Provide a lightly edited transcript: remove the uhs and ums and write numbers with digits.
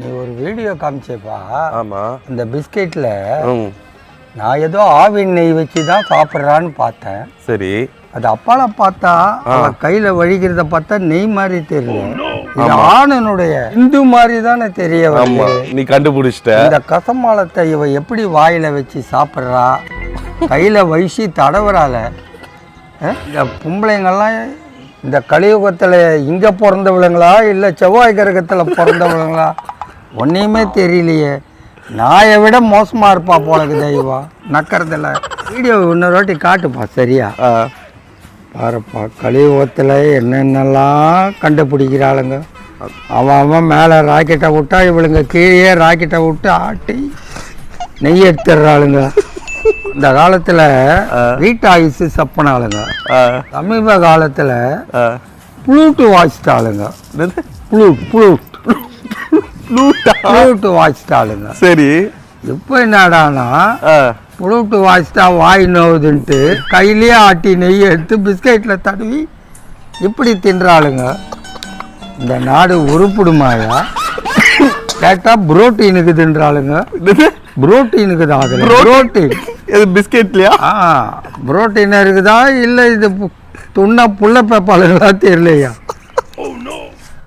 நீ ஒரு வீடியோ காமிச்சேப்பா. ஆமா. இந்த பிஸ்கெட்ல நான் ஏதோ ஆவின் நெய் வச்சு தான் சாப்பிட்றான்னு பார்த்தேன். சரி. அது அப்பால பார்த்தா அவன் கையில வழிக்கிறத பார்த்தா நெய் மாதிரி தெரியல. இது ஆணனுடைய இந்து மாதிரி தானே தெரிய வருது. நீ கண்டுபிடிச்சிட்ட. இந்த கசமாலத்தை இவ எப்படி வாயில வச்சு சாப்பிட்றா, கையில வயசி தடவுறால. இந்த பொம்பளைங்கள்லாம் இந்த கலியுகத்தில் இங்கே பிறந்தவளுங்களா இல்லை செவ்வாய் கிரகத்தில் பிறந்தவளுங்களா ஒன்றையுமே தெரியலையே. நாயை விட மோசமாக இருப்பா போலக்கு தெய்வா நக்கறதில்ல. வீடியோ இன்னொரு வாட்டி காட்டுப்பா. சரியா பாருப்பா, கலியுகத்தில் என்னென்னலாம் கண்டுபிடிக்கிறாளுங்க. அவன் மேலே ராக்கெட்டை விட்டா இவளுங்க கீழே ராக்கெட்டை விட்டு ஆட்டி நெய் எடுத்துடுறாளுங்க. இந்த காலத்தில் வீட்டு ஆயுசு சப்பனாளுங்க. சமீப காலத்தில் ப்ளூட்டு வாசிட்டாளுங்க. ப்ளூட்டு வாசிட்டாளுங்க. சரி. இப்போ என்னடானா ப்ளூட்டு வாசிட்டா வாய் நோவுதுன்ட்டு கையிலேயே ஆட்டி நெய் எடுத்து பிஸ்கெட்டில் தடவி இப்படி தின்றாளுங்க. இந்த நாடு உருப்பிடுமாயா? கேட்டால் புரோட்டீனுக்கு தின்றாளுங்க. புரோட்டீனுக்கு தான். அதில் புரோட்டீன் இது பிஸ்கெட்லையா? புரோட்டீன் இருக்குதா இல்லை இது துண்ணா புள்ள பேப்பாளுங்களா தெரியலையா?